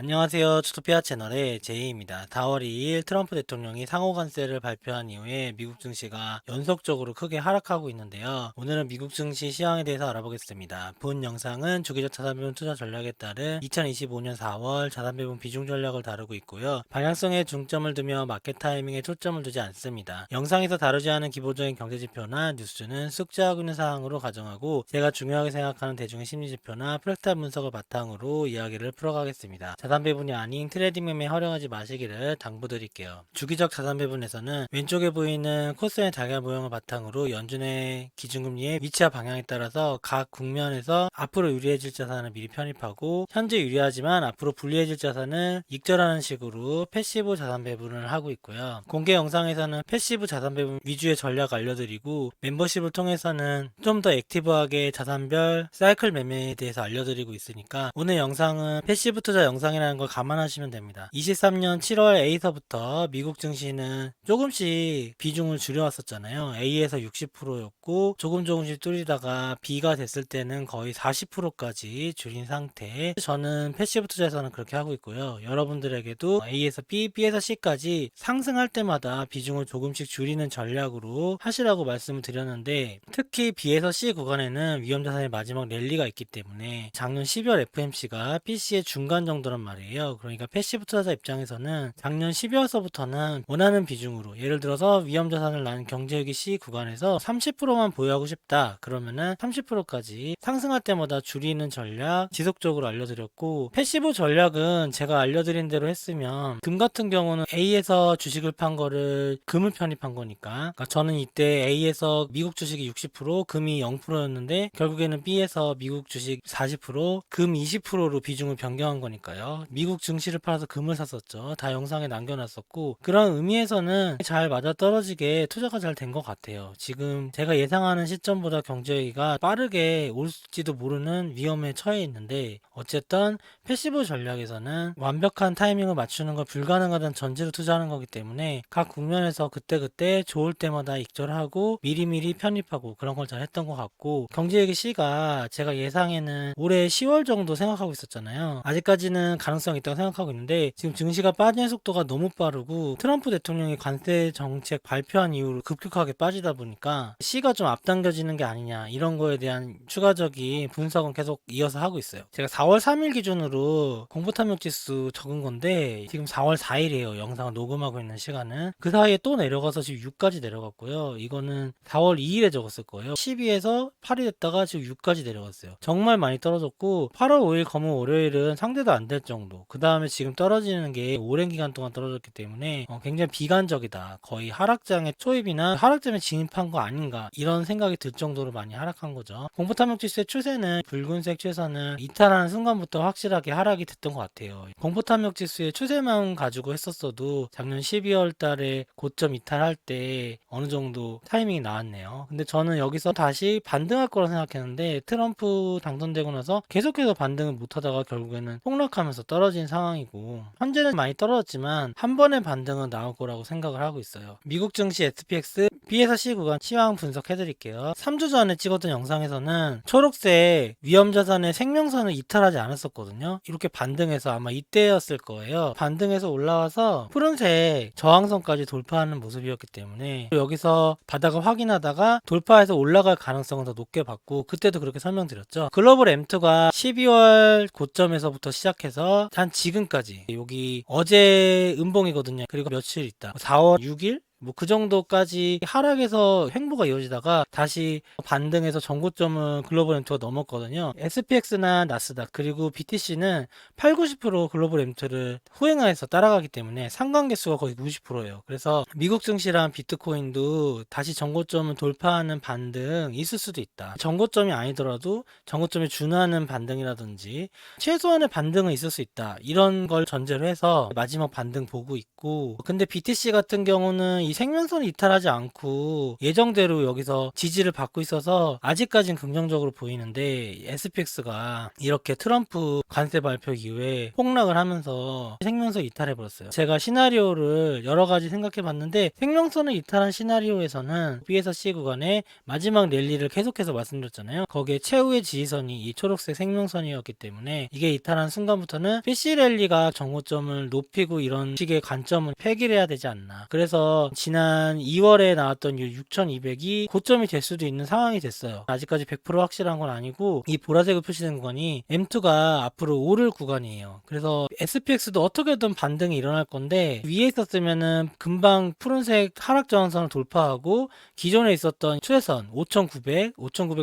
안녕하세요. 주토피아 채널의 제이입니다. 4월 2일 트럼프 대통령이 상호 관세를 발표한 이후에 미국 증시가 연속적으로 크게 하락하고 있는데요. 오늘은 미국 증시 시황에 대해서 알아보겠습니다. 본 영상은 주기적 자산 배분 투자 전략에 따른 2025년 4월 자산 배분 비중 전략을 다루고 있고요. 방향성에 중점을 두며 마켓 타이밍에 초점을 두지 않습니다. 영상에서 다루지 않은 기본적인 경제 지표나 뉴스는 숙지하고 있는 사항으로 가정하고 제가 중요하게 생각하는 대중의 심리 지표나 프랙탈 분석을 바탕으로 이야기를 풀어가겠습니다. 자산 배분이 아닌 트레이딩 매매에 활용하지 마시기를 당부드릴게요. 주기적 자산 배분에서는 왼쪽에 보이는 코스의 달걀 모형을 바탕으로 연준의 기준금리의 위치와 방향에 따라서 각 국면에서 앞으로 유리해질 자산을 미리 편입하고 현재 유리하지만 앞으로 불리해질 자산을 익절하는 식으로 패시브 자산 배분을 하고 있고요. 공개 영상에서는 패시브 자산 배분 위주의 전략 알려드리고 멤버십을 통해서는 좀 더 액티브하게 자산별 사이클 매매에 대해서 알려드리고 있으니까 오늘 영상은 패시브 투자 영상이라는 걸 감안하시면 됩니다. 23년 7월 A서부터 미국 증시는 조금씩 비중을 줄여왔었잖아요. A에서 60%였고 조금씩 뚫리다가 B가 됐을 때는 거의 40%까지 줄인 상태. 저는 패시브 투자에서는 그렇게 하고 있고요. 여러분들에게도 A에서 B, B에서 C까지 상승할 때마다 비중을 조금씩 줄이는 전략으로 하시라고 말씀을 드렸는데 특히 B에서 C 구간에는 위험자산의 마지막 랠리가 있기 때문에 작년 12월 FMC가 BC의 중간 정도란 말이에요. 그러니까 패시브 투자자 입장에서는 작년 12월서부터는 원하는 비중으로 예를 들어서 위험자산을 낳은 경제위기 C 구간에서 30%만 보유하고 싶다. 그러면은 30%까지 상승할 때마다 줄이는 전략 지속적으로 알려드렸고 패시브 전략은 제가 알려드린 대로 했으면 금 같은 경우는 A에서 주식을 판 거를 금을 편입한 거니까 그러니까 저는 이때 A에서 미국 주식이 60% 금이 0%였는데 결국에는 B에서 미국 주식 40% 금 20%로 비중을 변경한 거니까요. 미국 증시를 팔아서 금을 샀었죠. 다 영상에 남겨놨었고 그런 의미에서는 잘 맞아떨어지게 투자가 잘 된 것 같아요. 지금 제가 예상하는 시점보다 경제위기가 빠르게 올지도 모르는 위험에 처해 있는데 어쨌든 패시브 전략에서는 완벽한 타이밍을 맞추는 걸 불가능하다는 전제로 투자하는 거기 때문에 각 국면에서 그때그때 좋을 때마다 익절하고 미리미리 편입하고 그런 걸 잘 했던 것 같고 경제위기 C가 제가 예상에는 올해 10월 정도 생각하고 있었잖아요. 아직까지는 가능성이 있다고 생각하고 있는데 지금 증시가 빠지는 속도가 너무 빠르고 트럼프 대통령이 관세 정책 발표한 이후로 급격하게 빠지다 보니까 C가 좀 앞당겨지는 게 아니냐 이런 거에 대한 추가적인 분석은 계속 이어서 하고 있어요. 제가 4월 3일 기준으로 공포탐욕 지수 적은 건데 지금 4월 4일이에요. 영상을 녹음하고 있는 시간은. 그 사이에 또 내려가서 지금 6까지 내려갔고요. 이거는 4월 2일에 적었을 거예요. 12에서 8이 됐다가 지금 6까지 내려갔어요. 정말 많이 떨어졌고 8월 5일 검은 월요일은 상대도 안 될 정도. 그 다음에 지금 떨어지는 게 오랜 기간 동안 떨어졌기 때문에 굉장히 비관적이다. 거의 하락장의 초입이나 하락장에 진입한 거 아닌가 이런 생각이 들 정도로 많이 하락한 거죠. 공포탐욕 지수의 추세는 붉은색 최선을 이탈하는 순간부터 확실하게 하락이 됐던 것 같아요. 공포탐욕 지수의 추세만 가지고 했었어도 작년 12월 달에 고점 이탈할 때 어느 정도 타이밍이 나왔네요. 근데 저는 여기서 다시 반등할 거라 생각했는데 트럼프 당선되고 나서 계속해서 반등을 못하다가 결국에는 폭락하면서 떨어진 상황이고 현재는 많이 떨어졌지만 한 번의 반등은 나올 거라고 생각을 하고 있어요. 미국 증시 SPX B에서 C 구간 시황 분석해드릴게요. 3주 전에 찍었던 영상에서는 초록색 위험자산의 생명선을 이탈하지 않았었거든요. 이렇게 반등해서 아마 이때였을 거예요. 반등해서 올라와서 푸른색 저항선까지 돌파하는 모습이었기 때문에 여기서 바닥을 확인하다가 돌파해서 올라갈 가능성은 더 높게 봤고 그때도 그렇게 설명드렸죠. 글로벌 M2가 12월 고점에서부터 시작해서 단 지금까지 여기 어제 음봉이거든요. 그리고 며칠 있다 4월 6일 뭐 그 정도까지 하락에서 횡보가 이어지다가 다시 반등해서 전고점은 글로벌 M2가 넘었거든요. SPX나 나스닥 그리고 BTC는 8, 90% 글로벌 M2를 후행하여서 따라가기 때문에 상관계수가 거의 90%예요. 그래서 미국 증시랑 비트코인도 다시 전고점을 돌파하는 반등 있을 수도 있다. 전고점이 아니더라도 전고점에 준하는 반등이라든지 최소한의 반등은 있을 수 있다. 이런 걸 전제로 해서 마지막 반등 보고 있고 근데 BTC 같은 경우는 이 생명선을 이탈하지 않고 예정대로 여기서 지지를 받고 있어서 아직까진 긍정적으로 보이는데, SPX가 이렇게 트럼프 관세 발표 이후에 폭락을 하면서 생명선 이탈해 버렸어요. 제가 시나리오를 여러 가지 생각해 봤는데, 생명선을 이탈한 시나리오에서는 B에서 C 구간에 마지막 랠리를 계속해서 말씀드렸잖아요. 거기에 최후의 지지선이 이 초록색 생명선이었기 때문에 이게 이탈한 순간부터는 PC 랠리가 정고점을 높이고 이런 식의 관점을 폐기를 해야 되지 않나. 그래서 지난 2월에 나왔던 6200이 고점이 될 수도 있는 상황이 됐어요. 아직까지 100% 확실한 건 아니고, 이 보라색으로 표시된 구간이 M2가 앞으로 오를 구간이에요. 그래서 SPX도 어떻게든 반등이 일어날 건데, 위에 있었으면은 금방 푸른색 하락 저항선을 돌파하고 기존에 있었던 최선 5900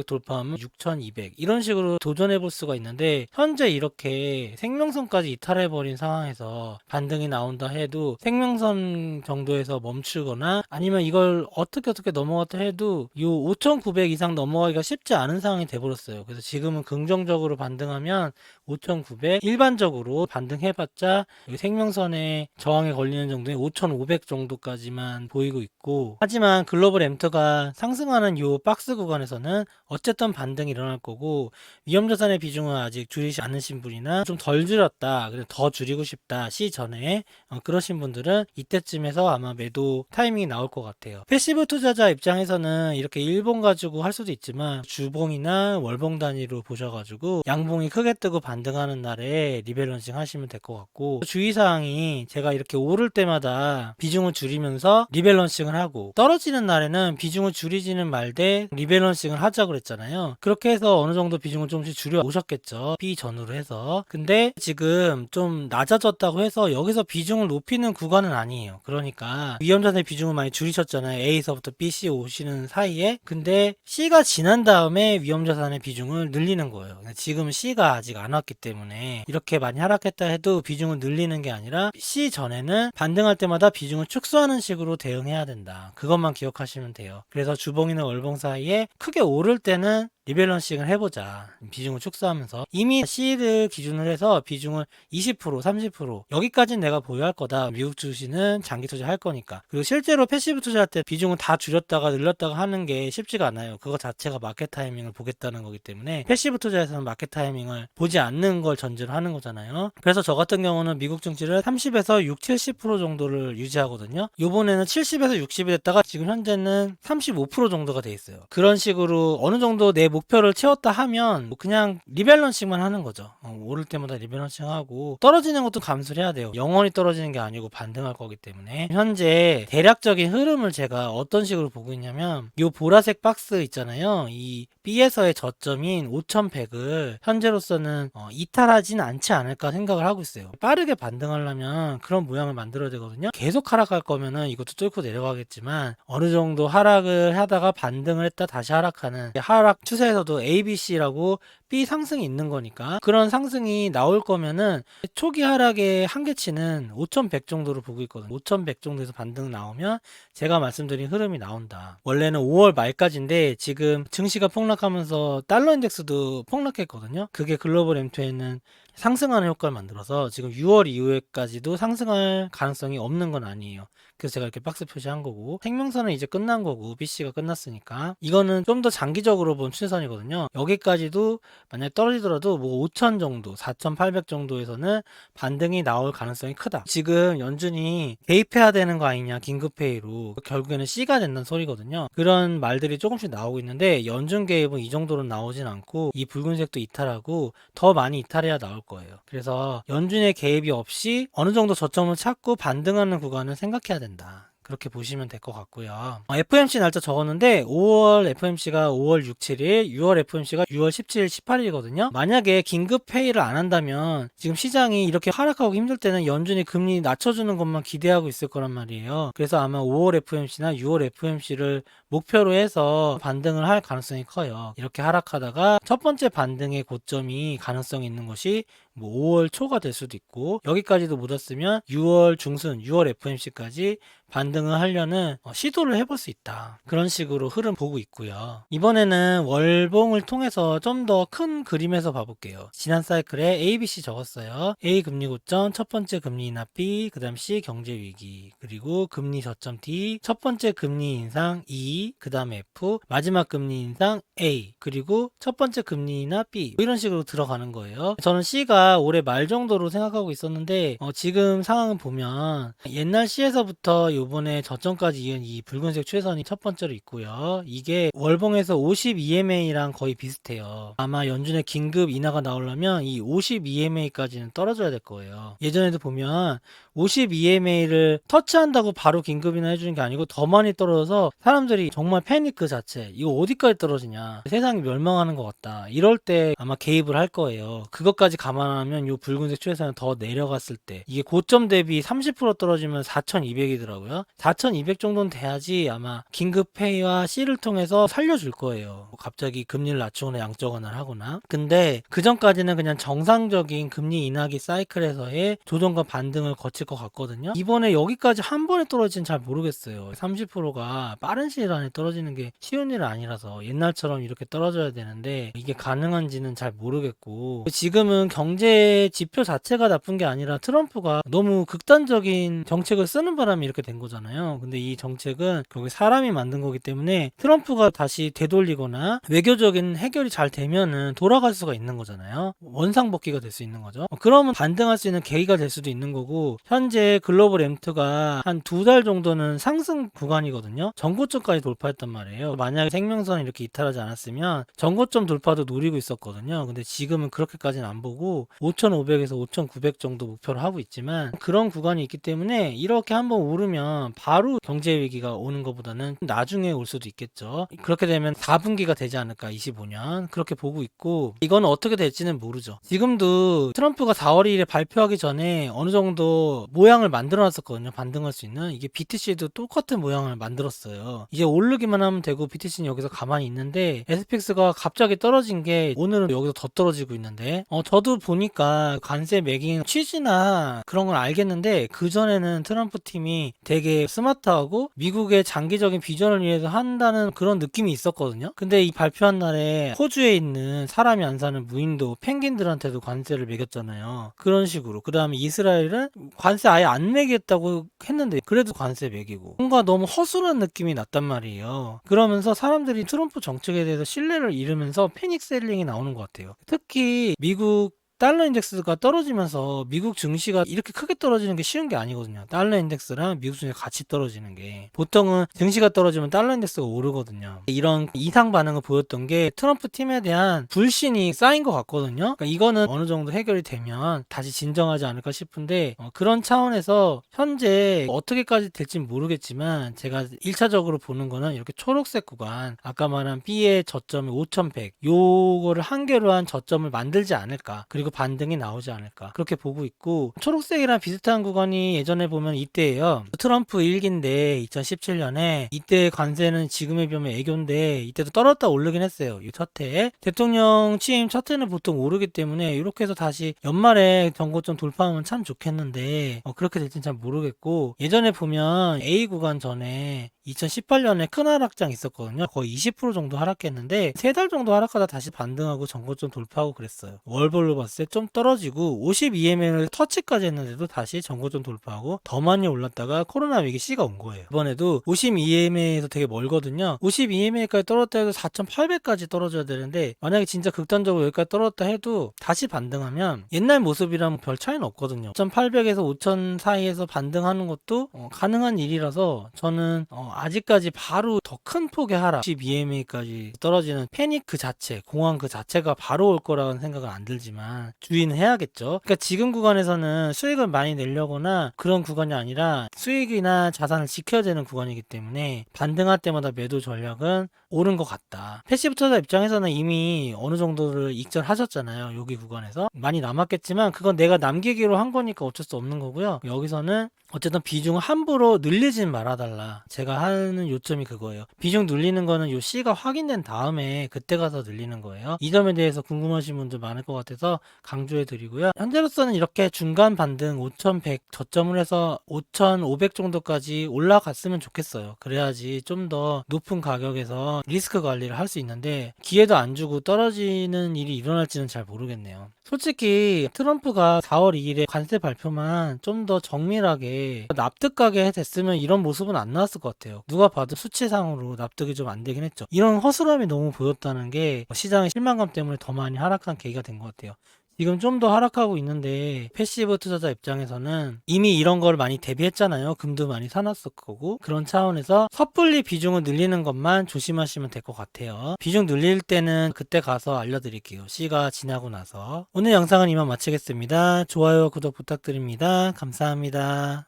돌파하면 6200 이런 식으로 도전해 볼 수가 있는데, 현재 이렇게 생명선까지 이탈해 버린 상황에서 반등이 나온다 해도 생명선 정도에서 멈추거나 아니면 이걸 어떻게 넘어갔다 해도 요 5900 이상 넘어가기가 쉽지 않은 상황이 돼 버렸어요. 그래서 지금은 긍정적으로 반등하면 5900, 일반적으로 반등해봤자 생명선의 저항에 걸리는 정도의 5500 정도까지만 보이고 있고, 하지만 글로벌 M2가 상승하는 요 박스 구간에서는 어쨌든 반등이 일어날 거고, 위험자산의 비중은 아직 줄이지 않으신 분이나 좀 덜 줄였다, 그래서 더 줄이고 싶다 시전에 그러신 분들은 이때쯤에서 아마 매도 타이밍이 나올 것 같아요. 패시브 투자자 입장에서는 이렇게 일봉 가지고 할 수도 있지만 주봉이나 월봉 단위로 보셔가지고 양봉이 크게 뜨고 반등하는 날에 리밸런싱 하시면 될 것 같고, 주의사항이 제가 이렇게 오를 때마다 비중을 줄이면서 리밸런싱을 하고, 떨어지는 날에는 비중을 줄이지는 말되 리밸런싱을 하자고 그랬잖아요. 그렇게 해서 어느 정도 비중을 조금씩 줄여 오셨겠죠, B 전후로 해서. 근데 지금 좀 낮아졌다고 해서 여기서 비중을 높이는 구간은 아니에요. 그러니까 위험자산의 비중을 많이 줄이셨잖아요, A서부터 B, C 오시는 사이에. 근데 C가 지난 다음에 위험자산의 비중을 늘리는 거예요. 지금 C가 아직 안 왔기 때문에 이렇게 많이 하락했다 해도 비중을 늘리는 게 아니라 C 전에는 반등할 때마다 비중을 축소하는 식으로 대응해야 된다. 그것만 기억하시면 돼요. 그래서 주봉이나 월봉 사이에 크게 오를 때는 리밸런싱을 해보자, 비중을 축소하면서. 이미 C를 기준으로 해서 비중을 20%, 30% 여기까지는 내가 보유할 거다. 미국 주식은 장기 투자할 거니까. 그리고 실제로 패시브 투자할 때 비중을 다 줄였다가 늘렸다가 하는 게 쉽지가 않아요. 그거 자체가 마켓 타이밍을 보겠다는 거기 때문에 패시브 투자에서는 마켓 타이밍을 보지 않는 걸 전제로 하는 거잖아요. 그래서 저 같은 경우는 미국 증시를 30에서 6, 70% 정도를 유지하거든요. 요번에는 70에서 60이 됐다가 지금 현재는 35% 정도가 돼 있어요. 그런 식으로 어느 정도 내 목표를 채웠다 하면 그냥 리밸런싱만 하는 거죠. 오를 때마다 리밸런싱하고, 떨어지는 것도 감수를 해야 돼요. 영원히 떨어지는 게 아니고 반등할 거기 때문에. 현재 대략적인 흐름을 제가 어떤 식으로 보고 있냐면, 이 보라색 박스 있잖아요, 이 B에서의 저점인 5100을 현재로서는 이탈하진 않지 않을까 생각을 하고 있어요. 빠르게 반등하려면 그런 모양을 만들어야 되거든요. 계속 하락할 거면은 이것도 뚫고 내려가겠지만, 어느 정도 하락을 하다가 반등을 했다 다시 하락하는 하락 추세에서도 ABC라고 B 상승이 있는 거니까, 그런 상승이 나올 거면은 초기 하락의 한계치는 5100 정도로 보고 있거든요. 5100 정도에서 반등 나오면 제가 말씀드린 흐름이 나온다. 원래는 5월 말까지인데 지금 증시가 폭락하면서 달러 인덱스도 폭락했거든요. 그게 글로벌 M2에는 상승하는 효과를 만들어서 지금 6월 이후에까지도 상승할 가능성이 없는 건 아니에요. 그래서 제가 이렇게 박스 표시한 거고, 생명선은 이제 끝난 거고 BC가 끝났으니까 이거는 좀 더 장기적으로 본 추세선이거든요. 여기까지도 만약 떨어지더라도 뭐 5000 정도, 4800 정도에서는 반등이 나올 가능성이 크다. 지금 연준이 개입해야 되는 거 아니냐, 긴급회의로. 결국에는 C가 된다는 소리거든요. 그런 말들이 조금씩 나오고 있는데, 연준 개입은 이 정도로 나오진 않고 이 붉은색도 이탈하고 더 많이 이탈해야 나올 거예요. 그래서 연준의 개입이 없이 어느 정도 저점을 찾고 반등하는 구간을 생각해야 된다. 그렇게 보시면 될 것 같고요. FOMC 날짜 적었는데 5월 FOMC가 5월 6, 7일, 6월 FOMC가 6월 17일, 18일이거든요. 만약에 긴급 회의를 안 한다면 지금 시장이 이렇게 하락하고 힘들 때는 연준이 금리 낮춰주는 것만 기대하고 있을 거란 말이에요. 그래서 아마 5월 FOMC나 6월 FOMC를 목표로 해서 반등을 할 가능성이 커요. 이렇게 하락하다가 첫 번째 반등의 고점이 가능성이 있는 것이 뭐 5월 초가 될 수도 있고, 여기까지도 못 왔으면 6월 중순, 6월 FOMC까지 반등을 하려는 시도를 해볼 수 있다. 그런 식으로 흐름 보고 있고요. 이번에는 월봉을 통해서 좀 더 큰 그림에서 봐볼게요. 지난 사이클에 ABC 적었어요. A 금리 고점, 첫 번째 금리 인하 B, 그 다음 C 경제 위기, 그리고 금리 저점 D, 첫 번째 금리 인상 E, 그 다음 F, 마지막 금리 인상 A, 그리고 첫 번째 금리 인하 B, 이런 식으로 들어가는 거예요. 저는 C가 올해 말 정도로 생각하고 있었는데 지금 상황을 보면 옛날 C에서부터 요번에 저점까지 이은 이 붉은색 최선이 첫 번째로 있고요. 이게 월봉에서 52MA랑 거의 비슷해요. 아마 연준의 긴급 인하가 나오려면 이 52MA까지는 떨어져야 될 거예요. 예전에도 보면 52MA를 터치한다고 바로 긴급 인하 해주는 게 아니고 더 많이 떨어져서 사람들이 정말 패닉 그 자체. 이거 어디까지 떨어지냐. 세상이 멸망하는 것 같다. 이럴 때 아마 개입을 할 거예요. 그것까지 감안하면 요 붉은색 최선은 더 내려갔을 때 이게 고점 대비 30% 떨어지면 4200이더라고요. 4200 정도는 돼야지 아마 긴급 회의와 C를 통해서 살려줄 거예요. 갑자기 금리를 낮추거나 양적완화를 하거나. 근데 그 전까지는 그냥 정상적인 금리 인하기 사이클에서의 조정과 반등을 거칠 것 같거든요. 이번에 여기까지 한 번에 떨어지는 잘 모르겠어요. 30%가 빠른 시일 안에 떨어지는 게 쉬운 일은 아니라서 옛날처럼 이렇게 떨어져야 되는데 이게 가능한지는 잘 모르겠고, 지금은 경제 지표 자체가 나쁜 게 아니라 트럼프가 너무 극단적인 정책을 쓰는 바람에 이렇게 된 거잖아요. 근데 이 정책은 결국 사람이 만든 거기 때문에 트럼프가 다시 되돌리거나 외교적인 해결이 잘 되면은 돌아갈 수가 있는 거잖아요. 원상복귀가 될 수 있는 거죠. 그러면 반등할 수 있는 계기가 될 수도 있는 거고, 현재 글로벌 M2가 한 2달 정도는 상승 구간이거든요. 전고점까지 돌파했단 말이에요. 만약에 생명선 이렇게 이탈하지 않았으면 전고점 돌파도 노리고 있었거든요. 근데 지금은 그렇게까지는 안 보고 5,500에서 5,900 정도 목표를 하고 있지만, 그런 구간이 있기 때문에 이렇게 한번 오르면 바로 경제 위기가 오는 것보다는 나중에 올 수도 있겠죠. 그렇게 되면 4분기가 되지 않을까, 25년. 그렇게 보고 있고, 이건 어떻게 될지는 모르죠. 지금도 트럼프가 4월 2일에 발표하기 전에 어느 정도 모양을 만들어 놨었거든요. 반등할 수 있는. 이게 BTC도 똑같은 모양을 만들었어요. 이제 오르기만 하면 되고 BTC는 여기서 가만히 있는데, SPX가 갑자기 떨어진 게 오늘은 여기서 더 떨어지고 있는데, 저도 보니까 관세 매긴 취지나 그런 걸 알겠는데, 그전에는 트럼프 팀이 되게 스마트하고 미국의 장기적인 비전을 위해서 한다는 그런 느낌이 있었거든요. 근데 이 발표한 날에 호주에 있는 사람이 안 사는 무인도 펭귄들한테도 관세를 매겼잖아요. 그런 식으로. 그 다음에 이스라엘은 관세 아예 안 매겠다고 했는데 그래도 관세 매기고, 뭔가 너무 허술한 느낌이 났단 말이에요. 그러면서 사람들이 트럼프 정책에 대해서 신뢰를 잃으면서 패닉 셀링이 나오는 것 같아요. 특히 미국 달러 인덱스가 떨어지면서 미국 증시가 이렇게 크게 떨어지는 게 쉬운 게 아니거든요. 달러 인덱스랑 미국 증시 같이 떨어지는 게. 보통은 증시가 떨어지면 달러 인덱스가 오르거든요. 이런 이상 반응을 보였던 게 트럼프 팀에 대한 불신이 쌓인 것 같거든요. 그러니까 이거는 어느 정도 해결이 되면 다시 진정하지 않을까 싶은데, 그런 차원에서 현재 어떻게까지 될지 모르겠지만 제가 1차적으로 보는 거는 이렇게 초록색 구간, 아까 말한 B의 저점이 5100, 요거를 한계로 한 저점을 만들지 않을까, 그리고 반등이 나오지 않을까, 그렇게 보고 있고, 초록색이랑 비슷한 구간이 예전에 보면 이때예요. 트럼프 1기인데 2017년에 이때 관세는 지금에 비하면 애교인데 이때도 떨었다 오르긴 했어요. 이 첫 해에 대통령 취임 첫 해는 보통 오르기 때문에 이렇게 해서 다시 연말에 정고점 돌파하면 참 좋겠는데 그렇게 될지는 잘 모르겠고, 예전에 보면 A 구간 전에 2018년에 큰 하락장 있었거든요. 거의 20% 정도 하락했는데 3달 정도 하락하다 다시 반등하고 전고점 돌파하고 그랬어요. 월별로 봤을 때 좀 떨어지고 52MA를 터치까지 했는데도 다시 전고점 돌파하고 더 많이 올랐다가 코로나 위기 C가 온 거예요. 이번에도 52MA에서 되게 멀거든요. 52MA까지 떨어졌다 해도 4,800까지 떨어져야 되는데, 만약에 진짜 극단적으로 여기까지 떨어졌다 해도 다시 반등하면 옛날 모습이랑 별 차이는 없거든요. 4,800에서 5,000 사이에서 반등하는 것도 가능한 일이라서 저는 아직까지 바로 더 큰 폭의 하락 12MA까지 떨어지는 패닉 그 자체, 공황 그 자체가 바로 올 거라는 생각은 안 들지만 주의는 해야겠죠. 그러니까 지금 구간에서는 수익을 많이 내려거나 그런 구간이 아니라 수익이나 자산을 지켜야 되는 구간이기 때문에 반등할 때마다 매도 전략은 옳은 것 같다. 패시브 투자 입장에서는 이미 어느 정도를 익절하셨잖아요. 여기 구간에서 많이 남았겠지만 그건 내가 남기기로 한 거니까 어쩔 수 없는 거고요. 여기서는 어쨌든 비중을 함부로 늘리진 말아달라. 제가 하는 요점이 그거예요. 비중 늘리는 거는 요 C가 확인된 다음에 그때 가서 늘리는 거예요. 이 점에 대해서 궁금하신 분들 많을 것 같아서 강조해 드리고요. 현재로서는 이렇게 중간 반등 5,100 저점을 해서 5,500 정도까지 올라갔으면 좋겠어요. 그래야지 좀 더 높은 가격에서 리스크 관리를 할 수 있는데 기회도 안 주고 떨어지는 일이 일어날지는 잘 모르겠네요. 솔직히 트럼프가 4월 2일에 관세 발표만 좀 더 정밀하게 납득가게 됐으면 이런 모습은 안 나왔을 것 같아요. 누가 봐도 수치상으로 납득이 좀 안 되긴 했죠. 이런 허술함이 너무 보였다는 게 시장의 실망감 때문에 더 많이 하락한 계기가 된 것 같아요. 지금 좀 더 하락하고 있는데 패시브 투자자 입장에서는 이미 이런 걸 많이 대비했잖아요. 금도 많이 사놨을 거고 그런 차원에서 섣불리 비중을 늘리는 것만 조심하시면 될 것 같아요. 비중 늘릴 때는 그때 가서 알려드릴게요. C가 지나고 나서. 오늘 영상은 이만 마치겠습니다. 좋아요, 구독 부탁드립니다. 감사합니다.